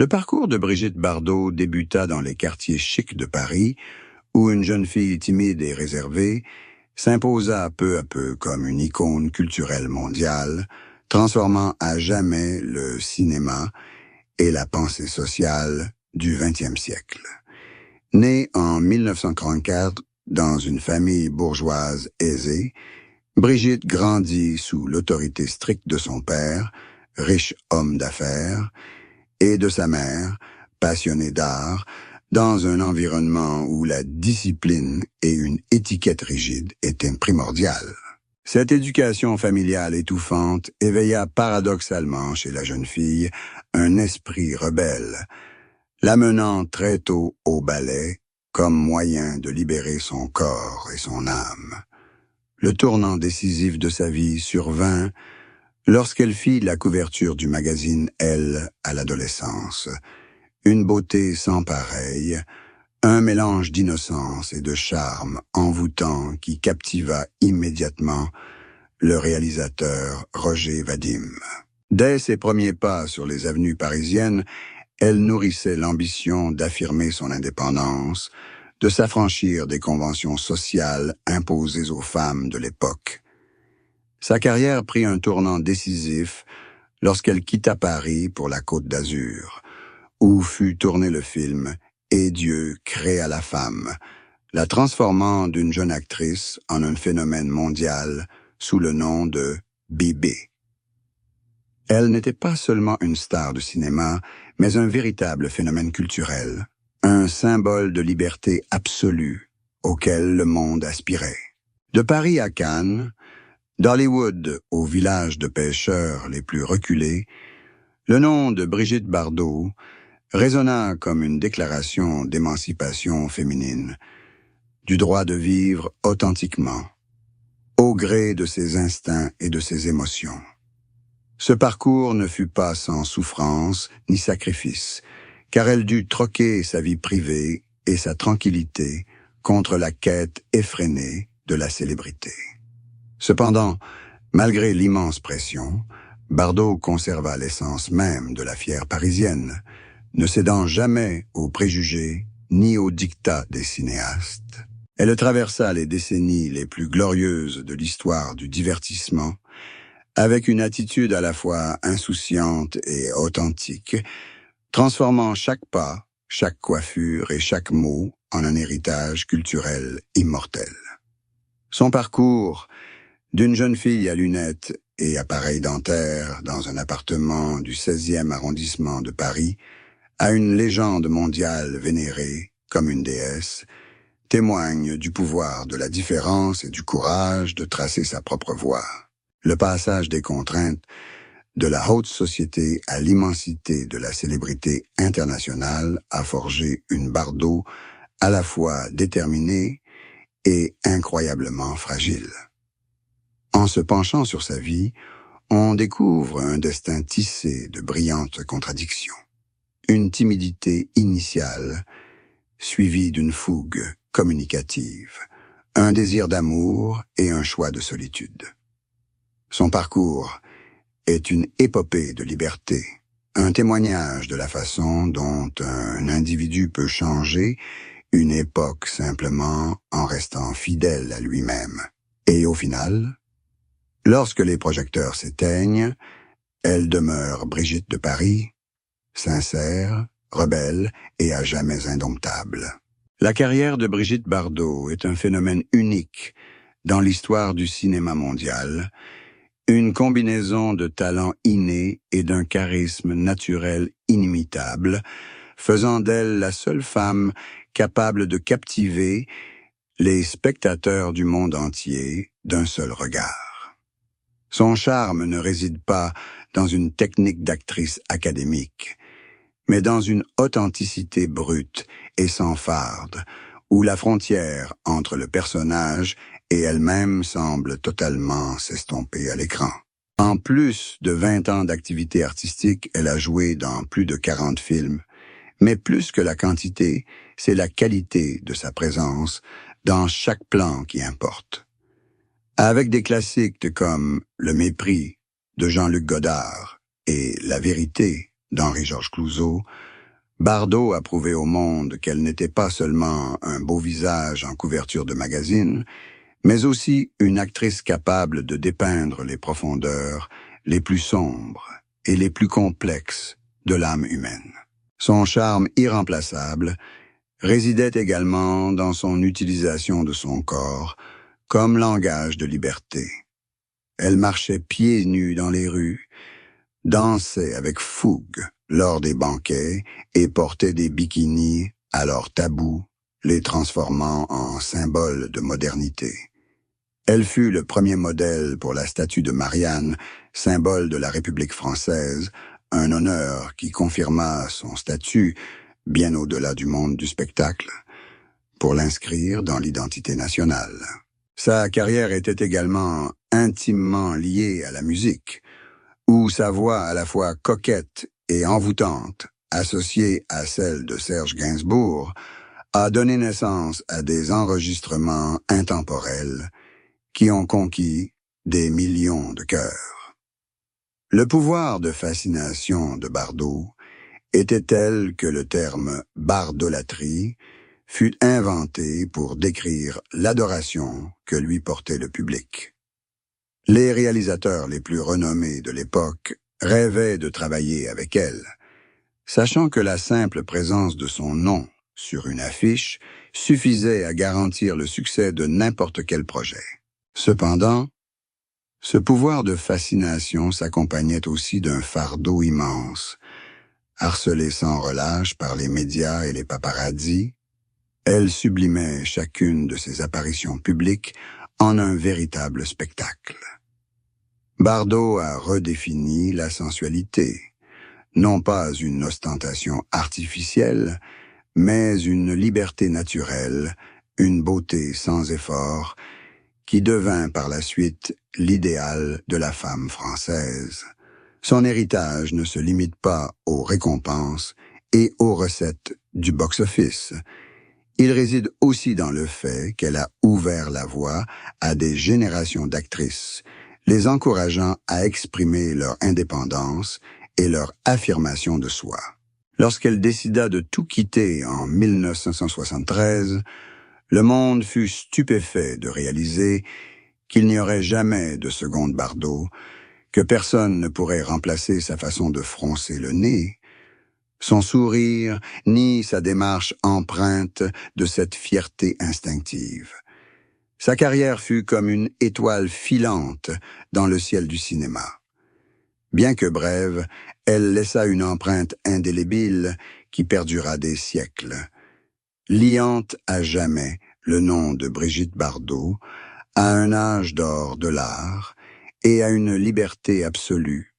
Le parcours de Brigitte Bardot débuta dans les quartiers chics de Paris, où une jeune fille timide et réservée s'imposa peu à peu comme une icône culturelle mondiale, transformant à jamais le cinéma et la pensée sociale du XXe siècle. Née en 1944 dans une famille bourgeoise aisée, Brigitte grandit sous l'autorité stricte de son père, riche homme d'affaires, et de sa mère, passionnée d'art, dans un environnement où la discipline et une étiquette rigide étaient primordiales. Cette éducation familiale étouffante éveilla paradoxalement chez la jeune fille un esprit rebelle, l'amenant très tôt au ballet comme moyen de libérer son corps et son âme. Le tournant décisif de sa vie survint lorsqu'elle fit la couverture du magazine Elle à l'adolescence. Une beauté sans pareille, un mélange d'innocence et de charme envoûtant qui captiva immédiatement le réalisateur Roger Vadim. Dès ses premiers pas sur les avenues parisiennes, elle nourrissait l'ambition d'affirmer son indépendance, de s'affranchir des conventions sociales imposées aux femmes de l'époque. Sa carrière prit un tournant décisif lorsqu'elle quitta Paris pour la Côte d'Azur, où fut tourné le film « Et Dieu créa la femme », la transformant d'une jeune actrice en un phénomène mondial sous le nom de Bébé. Elle n'était pas seulement une star de cinéma, mais un véritable phénomène culturel, un symbole de liberté absolue auquel le monde aspirait. De Paris à Cannes, d'Hollywood aux villages de pêcheurs les plus reculés, le nom de Brigitte Bardot résonna comme une déclaration d'émancipation féminine, du droit de vivre authentiquement, au gré de ses instincts et de ses émotions. Ce parcours ne fut pas sans souffrance ni sacrifice, car elle dut troquer sa vie privée et sa tranquillité contre la quête effrénée de la célébrité. Cependant, malgré l'immense pression, Bardot conserva l'essence même de la fière parisienne, ne cédant jamais aux préjugés ni aux dictats des cinéastes. Elle traversa les décennies les plus glorieuses de l'histoire du divertissement, avec une attitude à la fois insouciante et authentique, transformant chaque pas, chaque coiffure et chaque mot en un héritage culturel immortel. Son parcours, d'une jeune fille à lunettes et appareil dentaire dans un appartement du 16e arrondissement de Paris, à une légende mondiale vénérée comme une déesse, témoigne du pouvoir de la différence et du courage de tracer sa propre voie. Le passage des contraintes de la haute société à l'immensité de la célébrité internationale a forgé une Bardot à la fois déterminée et incroyablement fragile. En se penchant sur sa vie, on découvre un destin tissé de brillantes contradictions. Une timidité initiale, suivie d'une fougue communicative, un désir d'amour et un choix de solitude. Son parcours est une épopée de liberté, un témoignage de la façon dont un individu peut changer une époque simplement en restant fidèle à lui-même. Et au final, lorsque les projecteurs s'éteignent, elle demeure Brigitte de Paris, sincère, rebelle et à jamais indomptable. La carrière de Brigitte Bardot est un phénomène unique dans l'histoire du cinéma mondial, une combinaison de talents innés et d'un charisme naturel inimitable, faisant d'elle la seule femme capable de captiver les spectateurs du monde entier d'un seul regard. Son charme ne réside pas dans une technique d'actrice académique, mais dans une authenticité brute et sans farde, où la frontière entre le personnage et elle-même semble totalement s'estomper à l'écran. En plus de 20 ans d'activité artistique, elle a joué dans plus de 40 films, mais plus que la quantité, c'est la qualité de sa présence dans chaque plan qui importe. Avec des classiques comme Le Mépris de Jean-Luc Godard et La Vérité d'Henri-Georges Clouzot, Bardot a prouvé au monde qu'elle n'était pas seulement un beau visage en couverture de magazine, mais aussi une actrice capable de dépeindre les profondeurs les plus sombres et les plus complexes de l'âme humaine. Son charme irremplaçable résidait également dans son utilisation de son corps comme langage de liberté. Elle marchait pieds nus dans les rues, dansait avec fougue lors des banquets et portait des bikinis alors tabous, les transformant en symboles de modernité. Elle fut le premier modèle pour la statue de Marianne, symbole de la République française, un honneur qui confirma son statut, bien au-delà du monde du spectacle, pour l'inscrire dans l'identité nationale. Sa carrière était également intimement liée à la musique, où sa voix à la fois coquette et envoûtante, associée à celle de Serge Gainsbourg, a donné naissance à des enregistrements intemporels qui ont conquis des millions de cœurs. Le pouvoir de fascination de Bardot était tel que le terme « bardolâtrie » fut inventé pour décrire l'adoration que lui portait le public. Les réalisateurs les plus renommés de l'époque rêvaient de travailler avec elle, sachant que la simple présence de son nom sur une affiche suffisait à garantir le succès de n'importe quel projet. Cependant, ce pouvoir de fascination s'accompagnait aussi d'un fardeau immense. Harcelée sans relâche par les médias et les paparazzis, elle sublimait chacune de ses apparitions publiques en un véritable spectacle. Bardot a redéfini la sensualité, non pas une ostentation artificielle, mais une liberté naturelle, une beauté sans effort, qui devint par la suite l'idéal de la femme française. Son héritage ne se limite pas aux récompenses et aux recettes du box-office. Il réside aussi dans le fait qu'elle a ouvert la voie à des générations d'actrices, les encourageant à exprimer leur indépendance et leur affirmation de soi. Lorsqu'elle décida de tout quitter en 1973, le monde fut stupéfait de réaliser qu'il n'y aurait jamais de seconde Bardot, que personne ne pourrait remplacer sa façon de froncer le nez, son sourire, ni sa démarche empreinte de cette fierté instinctive. Sa carrière fut comme une étoile filante dans le ciel du cinéma. Bien que brève, elle laissa une empreinte indélébile qui perdura des siècles, liant à jamais le nom de Brigitte Bardot à un âge d'or de l'art et à une liberté absolue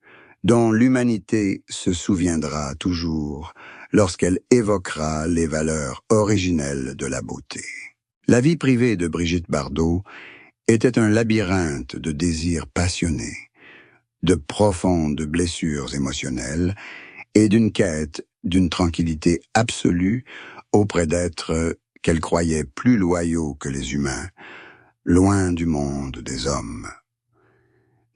dont l'humanité se souviendra toujours lorsqu'elle évoquera les valeurs originelles de la beauté. La vie privée de Brigitte Bardot était un labyrinthe de désirs passionnés, de profondes blessures émotionnelles et d'une quête d'une tranquillité absolue auprès d'êtres qu'elle croyait plus loyaux que les humains, loin du monde des hommes.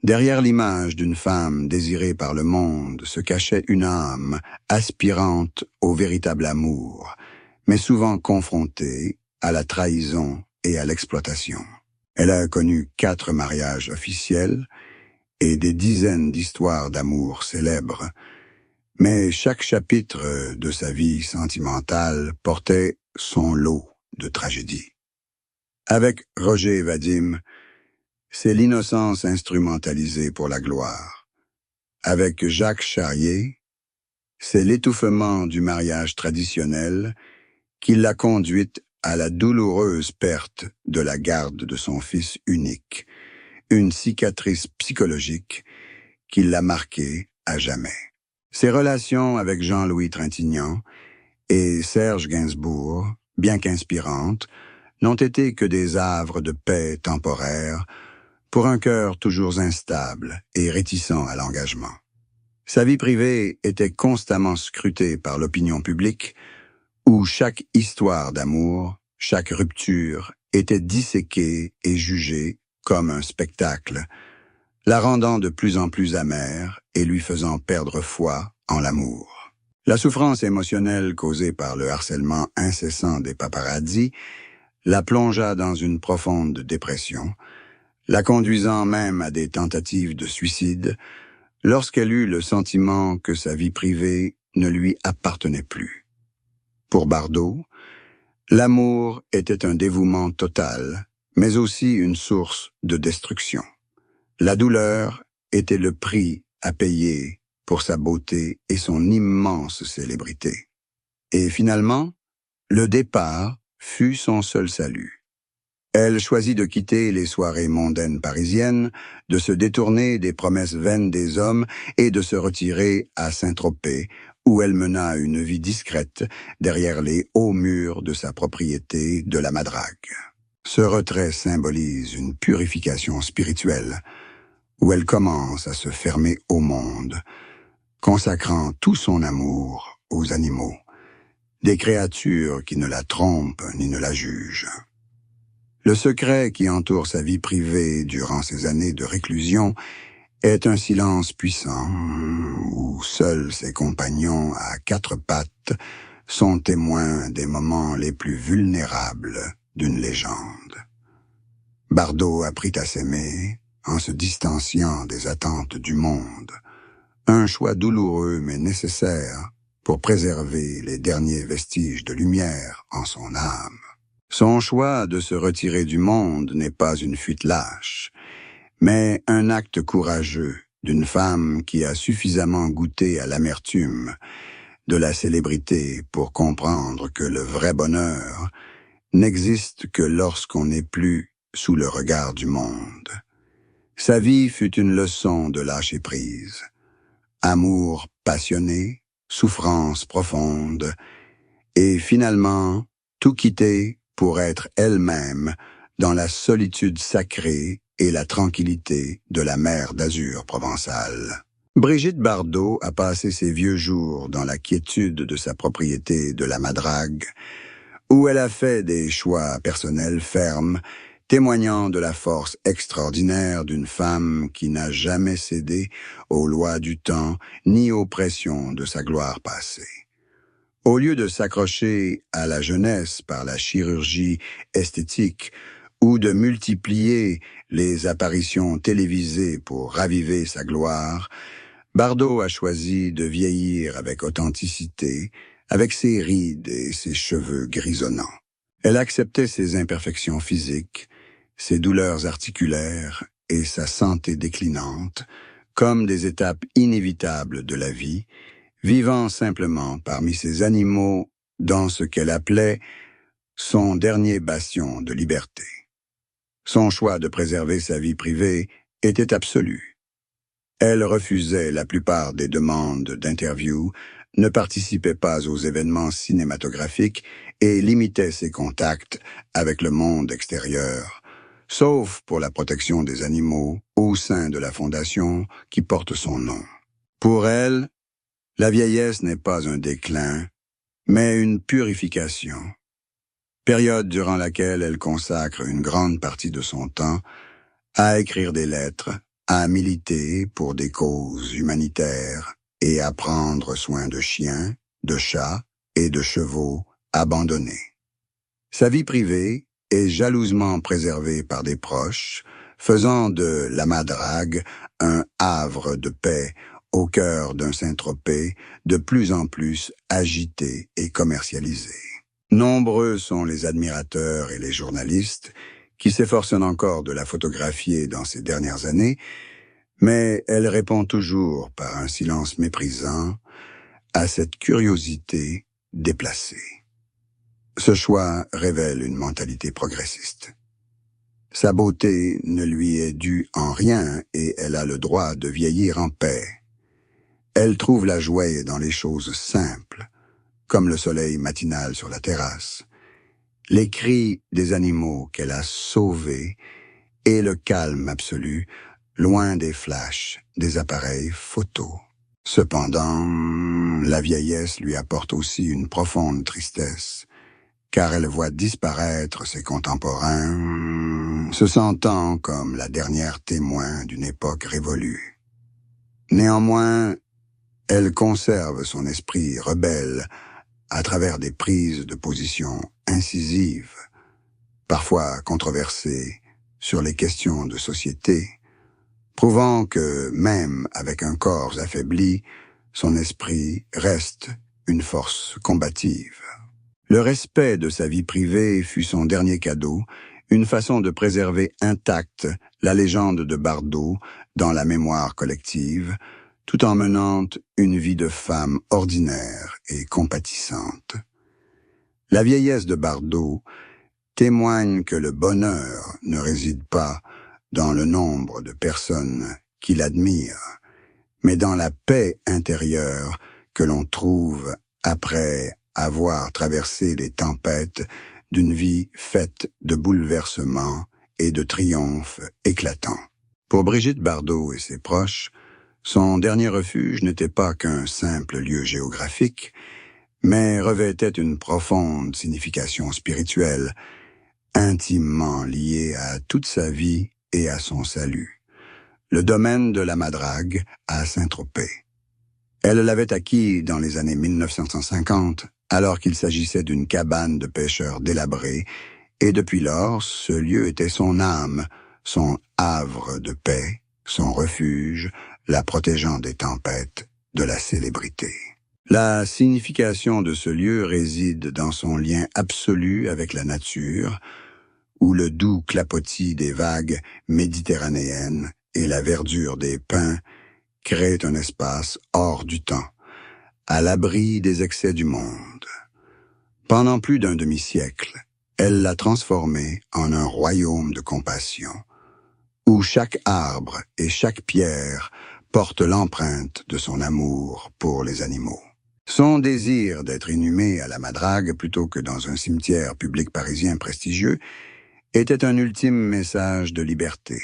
Derrière l'image d'une femme désirée par le monde se cachait une âme aspirante au véritable amour, mais souvent confrontée à la trahison et à l'exploitation. Elle a connu 4 mariages officiels et des dizaines d'histoires d'amour célèbres, mais chaque chapitre de sa vie sentimentale portait son lot de tragédies. Avec Roger Vadim, c'est l'innocence instrumentalisée pour la gloire. Avec Jacques Charrier, c'est l'étouffement du mariage traditionnel qui l'a conduite à la douloureuse perte de la garde de son fils unique, une cicatrice psychologique qui l'a marquée à jamais. Ses relations avec Jean-Louis Trintignant et Serge Gainsbourg, bien qu'inspirantes, n'ont été que des havres de paix temporaires pour un cœur toujours instable et réticent à l'engagement. Sa vie privée était constamment scrutée par l'opinion publique, où chaque histoire d'amour, chaque rupture était disséquée et jugée comme un spectacle, la rendant de plus en plus amère et lui faisant perdre foi en l'amour. La souffrance émotionnelle causée par le harcèlement incessant des paparazzis la plongea dans une profonde dépression, la conduisant même à des tentatives de suicide, lorsqu'elle eut le sentiment que sa vie privée ne lui appartenait plus. Pour Bardot, l'amour était un dévouement total, mais aussi une source de destruction. La douleur était le prix à payer pour sa beauté et son immense célébrité. Et finalement, le départ fut son seul salut. Elle choisit de quitter les soirées mondaines parisiennes, de se détourner des promesses vaines des hommes et de se retirer à Saint-Tropez, où elle mena une vie discrète derrière les hauts murs de sa propriété de la Madrague. Ce retrait symbolise une purification spirituelle, où elle commence à se fermer au monde, consacrant tout son amour aux animaux, des créatures qui ne la trompent ni ne la jugent. Le secret qui entoure sa vie privée durant ces années de réclusion est un silence puissant où seuls ses compagnons à quatre pattes sont témoins des moments les plus vulnérables d'une légende. Bardot apprit à s'aimer en se distanciant des attentes du monde, un choix douloureux mais nécessaire pour préserver les derniers vestiges de lumière en son âme. Son choix de se retirer du monde n'est pas une fuite lâche, mais un acte courageux d'une femme qui a suffisamment goûté à l'amertume de la célébrité pour comprendre que le vrai bonheur n'existe que lorsqu'on n'est plus sous le regard du monde. Sa vie fut une leçon de lâcher prise. Amour passionné, souffrance profonde, et finalement tout quitter pour être elle-même dans la solitude sacrée et la tranquillité de la mer d'azur provençale. Brigitte Bardot a passé ses vieux jours dans la quiétude de sa propriété de la Madrague, où elle a fait des choix personnels fermes, témoignant de la force extraordinaire d'une femme qui n'a jamais cédé aux lois du temps ni aux pressions de sa gloire passée. Au lieu de s'accrocher à la jeunesse par la chirurgie esthétique ou de multiplier les apparitions télévisées pour raviver sa gloire, Bardot a choisi de vieillir avec authenticité, avec ses rides et ses cheveux grisonnants. Elle acceptait ses imperfections physiques, ses douleurs articulaires et sa santé déclinante comme des étapes inévitables de la vie, vivant simplement parmi ces animaux dans ce qu'elle appelait son dernier bastion de liberté. Son choix de préserver sa vie privée était absolu. Elle refusait la plupart des demandes d'interview, ne participait pas aux événements cinématographiques et limitait ses contacts avec le monde extérieur, sauf pour la protection des animaux au sein de la fondation qui porte son nom. Pour elle, la vieillesse n'est pas un déclin, mais une purification, période durant laquelle elle consacre une grande partie de son temps à écrire des lettres, à militer pour des causes humanitaires et à prendre soin de chiens, de chats et de chevaux abandonnés. Sa vie privée est jalousement préservée par des proches, faisant de la Madrague un havre de paix au cœur d'un Saint-Tropez de plus en plus agité et commercialisé. Nombreux sont les admirateurs et les journalistes qui s'efforcent encore de la photographier dans ces dernières années, mais elle répond toujours par un silence méprisant à cette curiosité déplacée. Ce choix révèle une mentalité progressiste. Sa beauté ne lui est due en rien et elle a le droit de vieillir en paix. Elle trouve la joie dans les choses simples, comme le soleil matinal sur la terrasse, les cris des animaux qu'elle a sauvés et le calme absolu, loin des flashs des appareils photo. Cependant, la vieillesse lui apporte aussi une profonde tristesse, car elle voit disparaître ses contemporains, se sentant comme la dernière témoin d'une époque révolue. Néanmoins, Elle conserve son esprit rebelle à travers des prises de position incisives, parfois controversées, sur les questions de société, prouvant que, même avec un corps affaibli, son esprit reste une force combative. Le respect de sa vie privée fut son dernier cadeau, une façon de préserver intacte la légende de Bardot dans la mémoire collective, tout en menant une vie de femme ordinaire et compatissante. La vieillesse de Bardot témoigne que le bonheur ne réside pas dans le nombre de personnes qui l'admirent, mais dans la paix intérieure que l'on trouve après avoir traversé les tempêtes d'une vie faite de bouleversements et de triomphes éclatants. Pour Brigitte Bardot et ses proches, son dernier refuge n'était pas qu'un simple lieu géographique, mais revêtait une profonde signification spirituelle, intimement liée à toute sa vie et à son salut. Le domaine de la Madrague à Saint-Tropez. Elle l'avait acquis dans les années 1950, alors qu'il s'agissait d'une cabane de pêcheurs délabrée, et depuis lors, ce lieu était son âme, son havre de paix, son refuge, la protégeant des tempêtes de la célébrité. La signification de ce lieu réside dans son lien absolu avec la nature, où le doux clapotis des vagues méditerranéennes et la verdure des pins créent un espace hors du temps, à l'abri des excès du monde. Pendant plus d'un demi-siècle, elle l'a transformé en un royaume de compassion, où chaque arbre et chaque pierre porte l'empreinte de son amour pour les animaux. Son désir d'être inhumé à la Madrague plutôt que dans un cimetière public parisien prestigieux était un ultime message de liberté.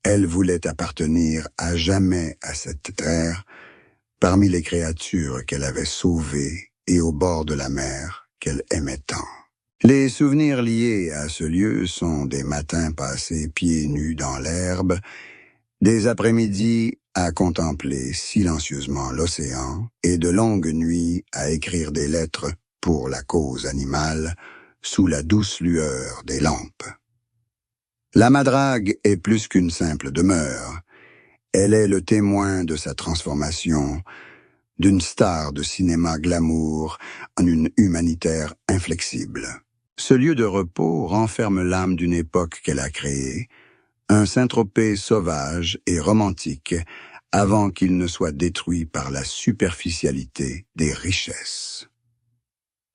Elle voulait appartenir à jamais à cette terre, parmi les créatures qu'elle avait sauvées et au bord de la mer qu'elle aimait tant. Les souvenirs liés à ce lieu sont des matins passés pieds nus dans l'herbe, des après-midi à contempler silencieusement l'océan et de longues nuits à écrire des lettres pour la cause animale sous la douce lueur des lampes. La Madrague est plus qu'une simple demeure. Elle est le témoin de sa transformation, d'une star de cinéma glamour en une humanitaire inflexible. Ce lieu de repos renferme l'âme d'une époque qu'elle a créée, un Saint-Tropez sauvage et romantique, avant qu'il ne soit détruit par la superficialité des richesses.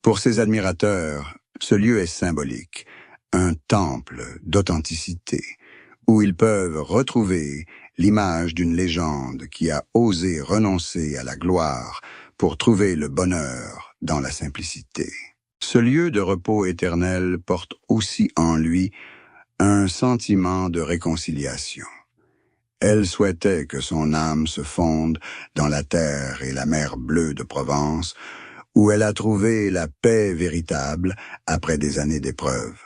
Pour ses admirateurs, ce lieu est symbolique, un temple d'authenticité, où ils peuvent retrouver l'image d'une légende qui a osé renoncer à la gloire pour trouver le bonheur dans la simplicité. Ce lieu de repos éternel porte aussi en lui un sentiment de réconciliation. Elle souhaitait que son âme se fonde dans la terre et la mer bleue de Provence, où elle a trouvé la paix véritable après des années d'épreuves.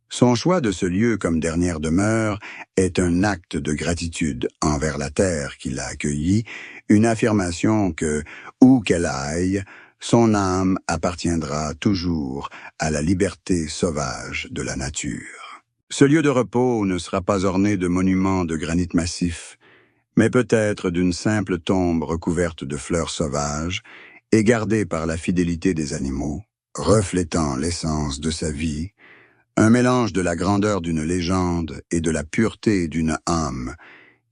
Son choix de ce lieu comme dernière demeure est un acte de gratitude envers la terre qui l'a accueillie, une affirmation que, où qu'elle aille, son âme appartiendra toujours à la liberté sauvage de la nature. Ce lieu de repos ne sera pas orné de monuments de granit massif, mais peut-être d'une simple tombe recouverte de fleurs sauvages et gardée par la fidélité des animaux, reflétant l'essence de sa vie, un mélange de la grandeur d'une légende et de la pureté d'une âme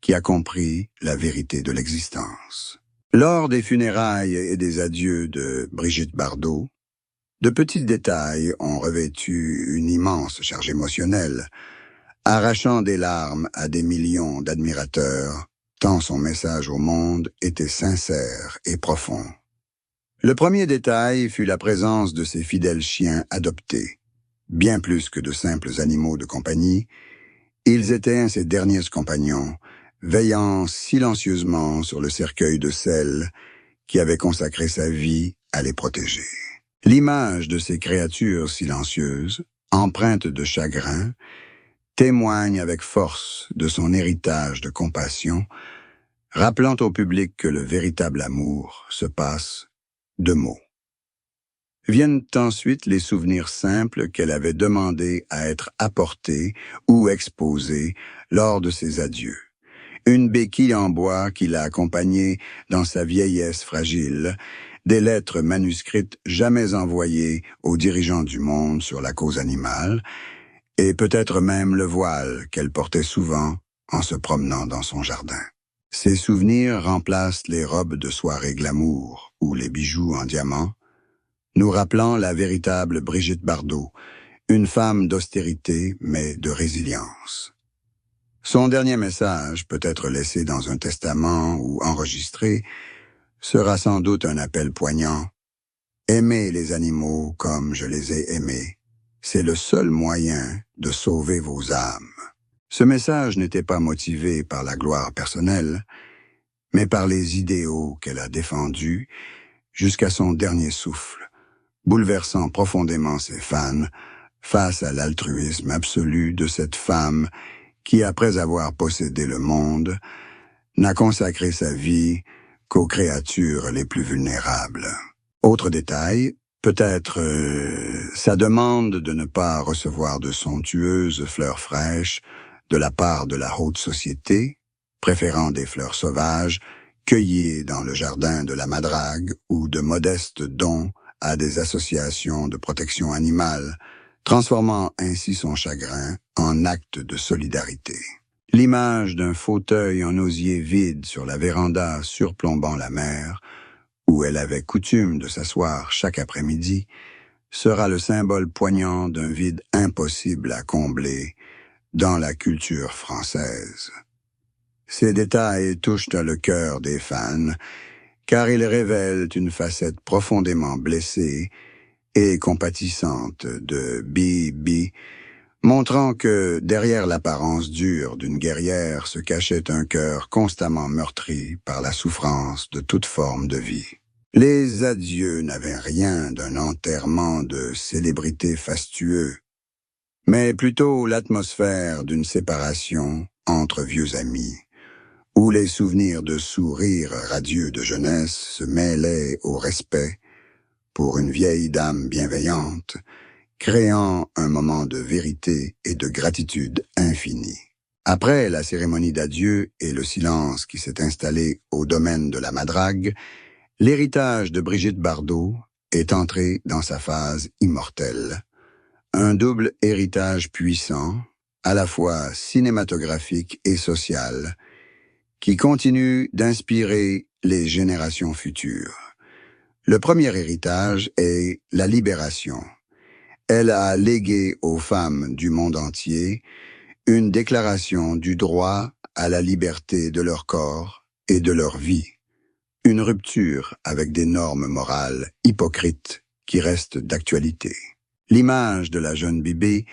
qui a compris la vérité de l'existence. Lors des funérailles et des adieux de Brigitte Bardot, de petits détails ont revêtu une immense charge émotionnelle, arrachant des larmes à des millions d'admirateurs, tant son message au monde était sincère et profond. Le premier détail fut la présence de ses fidèles chiens adoptés. Bien plus que de simples animaux de compagnie, ils étaient ses derniers compagnons, veillant silencieusement sur le cercueil de celle qui avait consacré sa vie à les protéger. L'image de ces créatures silencieuses, empreintes de chagrin, témoigne avec force de son héritage de compassion, rappelant au public que le véritable amour se passe de mots. Viennent ensuite les souvenirs simples qu'elle avait demandé à être apportés ou exposés lors de ses adieux. Une béquille en bois qui l'a accompagnée dans sa vieillesse fragile, des lettres manuscrites jamais envoyées aux dirigeants du monde sur la cause animale, et peut-être même le voile qu'elle portait souvent en se promenant dans son jardin. Ces souvenirs remplacent les robes de soirée glamour ou les bijoux en diamant, nous rappelant la véritable Brigitte Bardot, une femme d'austérité mais de résilience. Son dernier message, peut-être laissé dans un testament ou enregistré, sera sans doute un appel poignant. Aimez les animaux comme je les ai aimés. C'est le seul moyen de sauver vos âmes. Ce message n'était pas motivé par la gloire personnelle, mais par les idéaux qu'elle a défendus jusqu'à son dernier souffle, bouleversant profondément ses fans face à l'altruisme absolu de cette femme qui, après avoir possédé le monde, n'a consacré sa vie qu'aux créatures les plus vulnérables. Autre détail, peut-être sa demande de ne pas recevoir de somptueuses fleurs fraîches de la part de la haute société, préférant des fleurs sauvages, cueillies dans le jardin de la Madrague ou de modestes dons à des associations de protection animale, transformant ainsi son chagrin en acte de solidarité. L'image d'un fauteuil en osier vide sur la véranda surplombant la mer, où elle avait coutume de s'asseoir chaque après-midi, sera le symbole poignant d'un vide impossible à combler dans la culture française. Ces détails touchent le cœur des fans, car ils révèlent une facette profondément blessée et compatissante de Bibi, montrant que derrière l'apparence dure d'une guerrière se cachait un cœur constamment meurtri par la souffrance de toute forme de vie. Les adieux n'avaient rien d'un enterrement de célébrité fastueux, mais plutôt l'atmosphère d'une séparation entre vieux amis, où les souvenirs de sourires radieux de jeunesse se mêlaient au respect pour une vieille dame bienveillante, créant un moment de vérité et de gratitude infinie. Après la cérémonie d'adieu et le silence qui s'est installé au domaine de la Madrague, l'héritage de Brigitte Bardot est entré dans sa phase immortelle. Un double héritage puissant, à la fois cinématographique et social, qui continue d'inspirer les générations futures. Le premier héritage est la libération. Elle a légué aux femmes du monde entier une déclaration du droit à la liberté de leur corps et de leur vie. Une rupture avec des normes morales hypocrites qui restent d'actualité. L'image de la jeune Bibi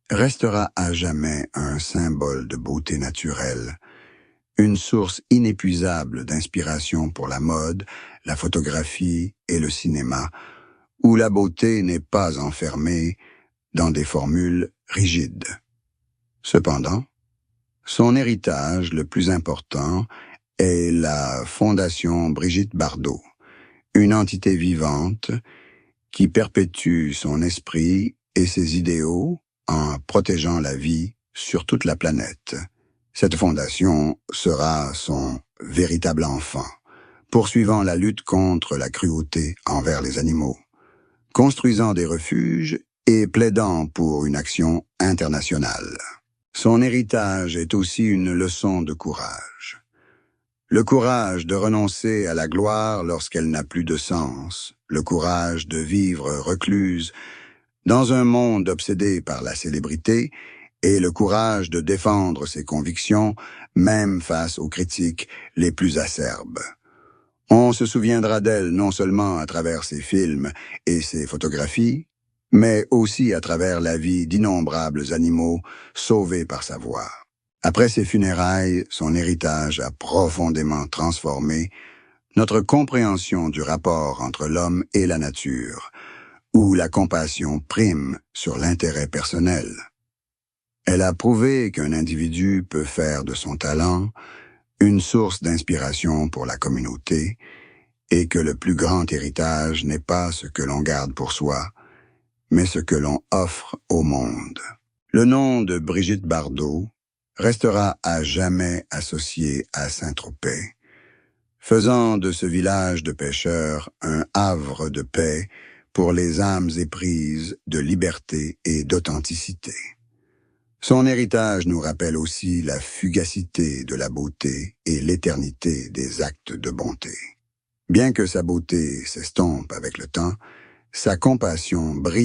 restera à jamais un symbole de beauté naturelle, une source inépuisable d'inspiration pour la mode, la photographie et le cinéma, où la beauté n'est pas enfermée dans des formules rigides. Cependant, son héritage le plus important est la Fondation Brigitte Bardot, une entité vivante qui perpétue son esprit et ses idéaux en protégeant la vie sur toute la planète. Cette fondation sera son véritable enfant, poursuivant la lutte contre la cruauté envers les animaux, construisant des refuges et plaidant pour une action internationale. Son héritage est aussi une leçon de courage. Le courage de renoncer à la gloire lorsqu'elle n'a plus de sens, le courage de vivre recluse dans un monde obsédé par la célébrité et le courage de défendre ses convictions, même face aux critiques les plus acerbes. On se souviendra d'elle non seulement à travers ses films et ses photographies, mais aussi à travers la vie d'innombrables animaux sauvés par sa voix. Après ses funérailles, son héritage a profondément transformé notre compréhension du rapport entre l'homme et la nature, où la compassion prime sur l'intérêt personnel. Elle a prouvé qu'un individu peut faire de son talent une source d'inspiration pour la communauté, et que le plus grand héritage n'est pas ce que l'on garde pour soi, mais ce que l'on offre au monde. Le nom de Brigitte Bardot restera à jamais associé à Saint-Tropez, faisant de ce village de pêcheurs un havre de paix pour les âmes éprises de liberté et d'authenticité. Son héritage nous rappelle aussi la fugacité de la beauté et l'éternité des actes de bonté. Bien que sa beauté s'estompe avec le temps, sa compassion brille